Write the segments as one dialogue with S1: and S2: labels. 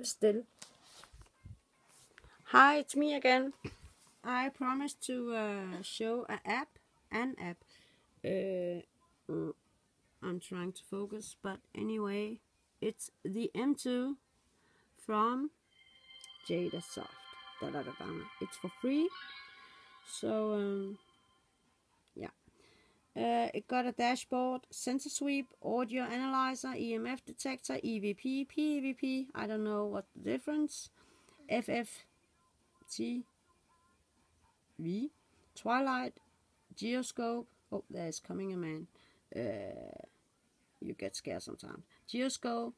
S1: still. Hi, it's me again. I promised to show an app. I'm trying to focus, but anyway, it's the M2 from Jadasoft. It's for free. So yeah. It got a dashboard, sensor sweep, audio analyzer, EMF detector, EVP, PEVP. I don't know what the difference. FFT. Twilight, Geoscope. Oh, there's coming a man. You get scared sometimes. Geoscope,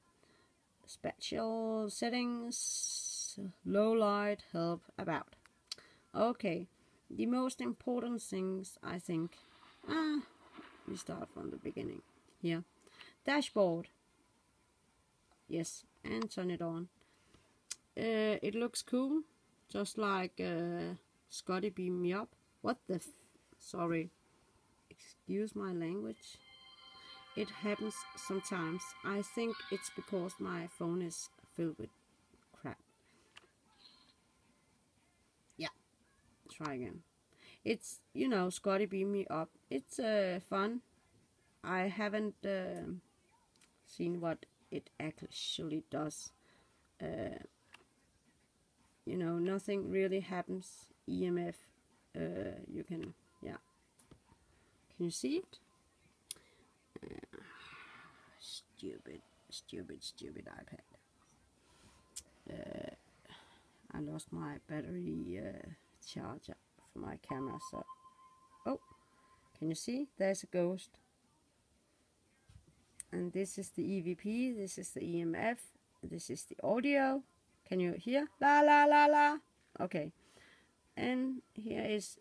S1: spatial settings, low light, help, about. Okay, the most important things, I think. We start from the beginning. Here, dashboard. Yes, and turn it on. It looks cool, just like Scotty beam me up. What the sorry, excuse my language. It happens sometimes. I think it's because my phone is filled with crap. Yeah, try again. It's, you know, Scotty beam me up. It's fun. I haven't seen what it actually does. You know, nothing really happens. EMF, you can, yeah. Can you see it? Stupid iPad. I lost my battery charger for my camera, so... Oh, can you see? There's a ghost. And this is the EVP, this is the EMF, this is the audio. Can you hear? La la la la. Okay. And here is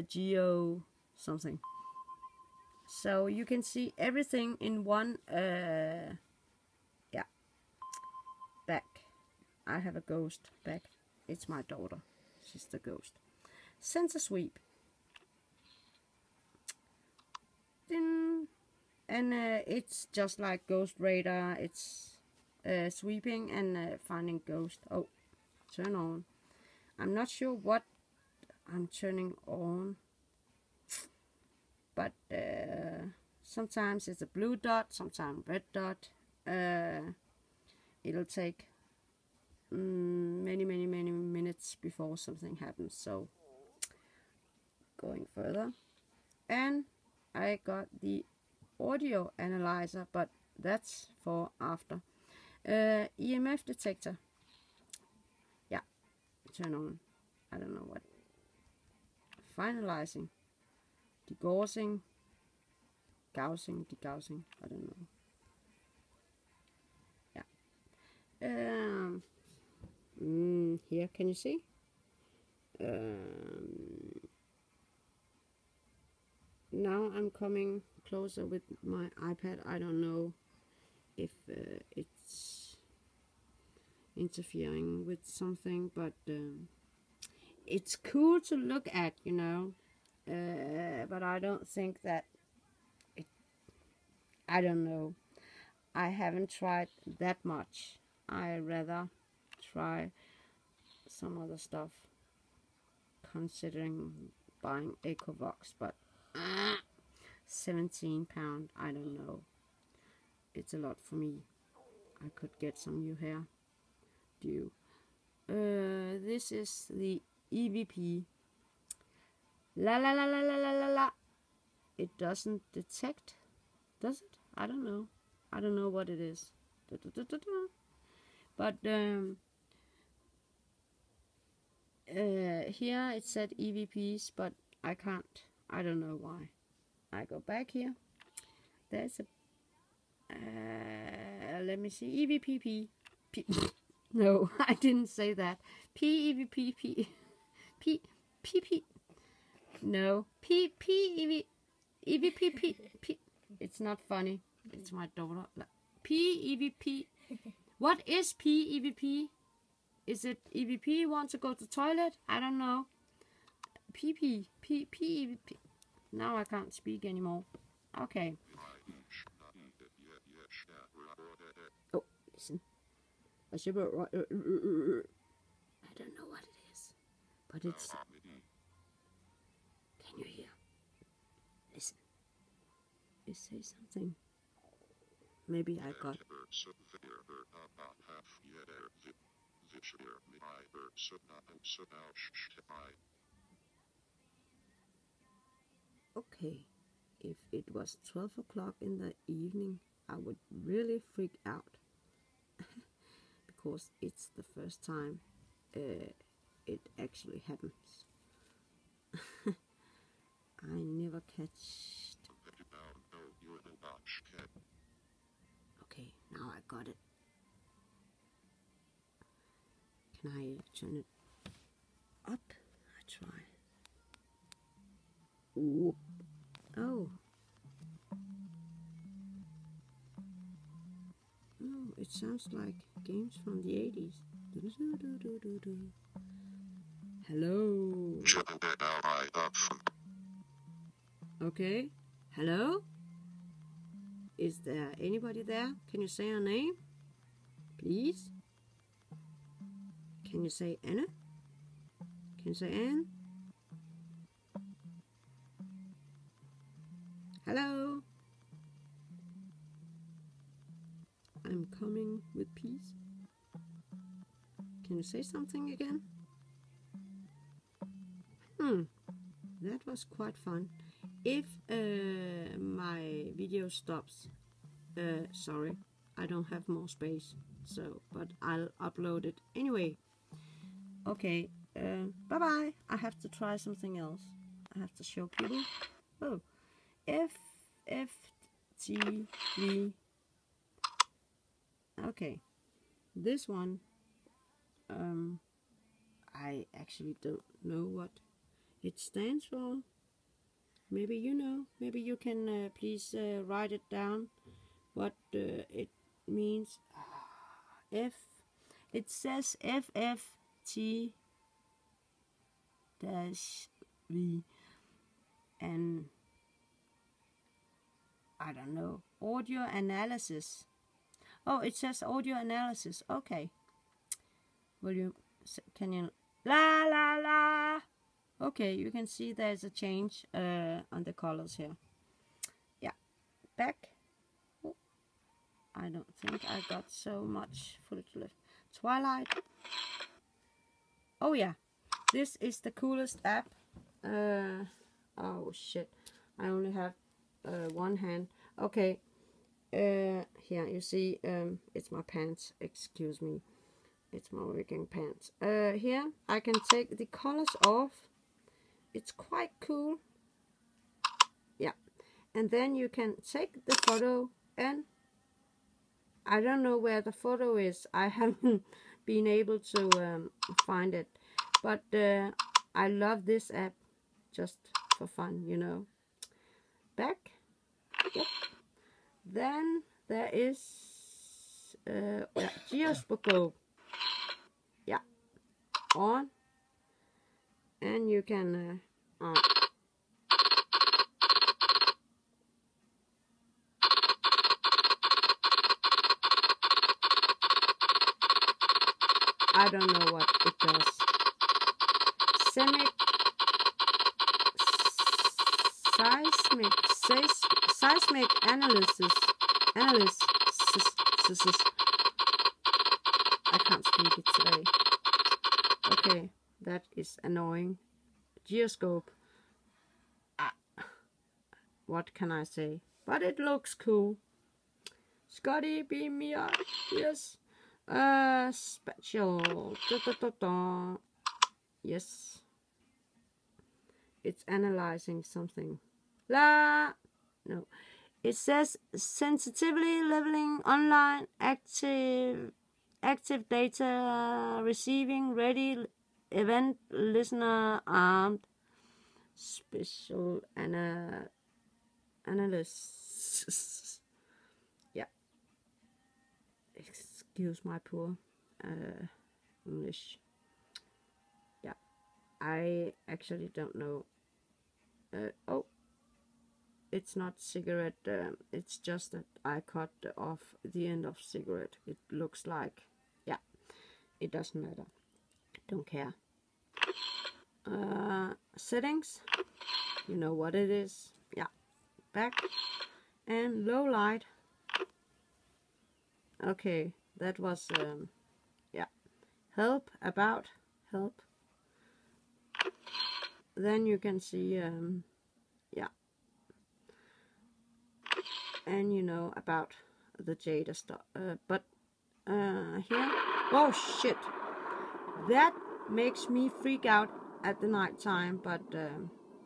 S1: Geo something. So you can see everything in one yeah, back. I have a ghost back. It's my daughter. She's the ghost. Sensor sweep. Ding. And it's just like Ghost Radar. It's sweeping and finding ghost. Oh, turn on. I'm not sure what I'm turning on, but sometimes it's a blue dot, sometimes red dot. It'll take many minutes before something happens. So going further, and I got the audio analyzer, but that's for after. EMF detector. Yeah, turn on. I don't know what. Finalizing. Degaussing. Degaussing. I don't know. Yeah. Here, can you see? Now I'm coming closer with my iPad. I don't know if it's interfering with something, but it's cool to look at, you know. But I don't think that it, I don't know. I haven't tried that much. I rather try some other stuff, considering buying EcoVox, but £17, I don't know. It's a lot for me. I could get some new hair. This is the EVP. La la la la la la la la. It doesn't detect, does it? I don't know. I don't know what it is. Da, da, da, da, da. But here it said EVPs, but I can't. I don't know why. I go back here. There's a let me see. EVPP. No, I didn't say that. PEVPP. P. No. EVPP. It's not funny. It's my daughter. PEVP. What is PEVP? Is it EVP want to go to toilet? I don't know. PEVP. Now I can't speak anymore. Okay. Oh, listen. A shiver. I don't know what it is, but it's. Can you hear? Listen. It says something. Maybe I got. Okay, if it was 12 o'clock in the evening, I would really freak out. Because it's the first time it actually happens. I never catch. Okay, now I got it. Can I turn it up? I try. Ooh. Oh. No, it sounds like games from the 80s. Hello. Okay. Hello? Is there anybody there? Can you say your name? Please? Can you say Anna? Can you say Anne? Hello? I'm coming with peace. Can you say something again? That was quite fun. If my video stops, sorry, I don't have more space, so, but I'll upload it anyway. Okay, bye bye. I have to try something else. I have to show people. Oh, FTV. Okay, this one, I actually don't know what it stands for. Maybe you know. Maybe you can please write it down. What it means. It says FFT-V, and I don't know. Audio analysis. Oh, it says audio analysis. Okay. Can you la la la? Okay, you can see there's a change on the colors here. Yeah, back. Oh, I don't think I got so much footage left. Twilight. Oh yeah, this is the coolest app. Oh shit, I only have one hand. Okay, here you see it's my pants. Excuse me, it's my working pants. Here I can take the colors off. It's quite cool. Yeah, and then you can take the photo, and I don't know where the photo is. I haven't been able to find it, but I love this app just for fun, you know. Back. Yep. Then there is Geoscope. Yeah, on, and you can I don't know what it does. Seismic analysis. I can't speak it today. Okay, that is annoying. Geoscope. What can I say? But it looks cool. Scotty, beam me up. Yes. Special. Yes. It's analyzing something. No. It says sensitively leveling online active data receiving ready event listener armed special analyst. Yeah. Excuse my poor English. Yeah. I actually don't know. Oh. It's not cigarette, it's just that I cut off the end of cigarette. It looks like Yeah, it doesn't matter. Don't care. Settings, you know what it is. Yeah, back and low light. Okay, that was yeah, help, about, help. Then you can see yeah, and you know about the Jada stuff. But here, oh shit, that makes me freak out at the night time. But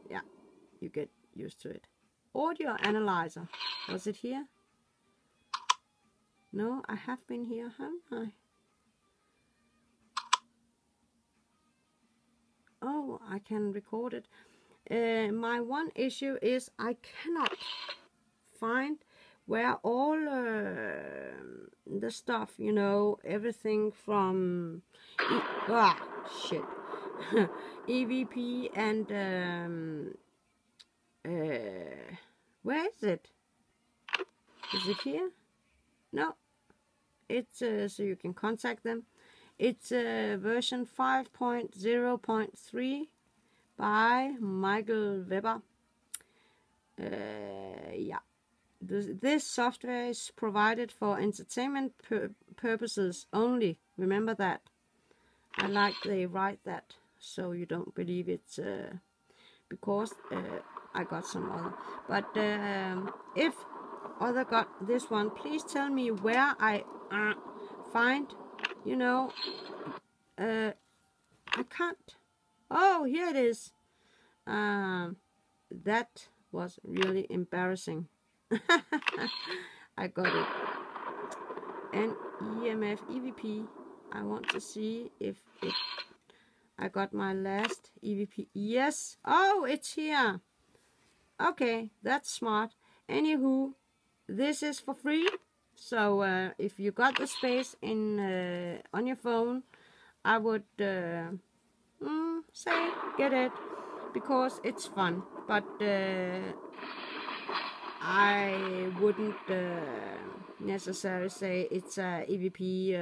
S1: yeah, you get used to it. Audio analyzer, was it here? No, I have been here, haven't I? Oh, I can record it. My one issue is I cannot find where all the stuff, you know, everything from shit EVP and where is it? Is it here? No, it's so you can contact them. It's version 5.0.3 by Michael Weber. Yeah, this software is provided for entertainment purposes only. Remember that. I like they write that so you don't believe it's because I got some other. But if other got this one, please tell me where I find, you know, I can't. Oh, here it is. That was really embarrassing. I got it. And EMF EVP. I want to see if it. I got my last EVP. Yes. Oh, it's here. Okay, that's smart. Anywho, this is for free. So if you got the space in on your phone, I would say get it because it's fun. But I wouldn't necessarily say it's a EVP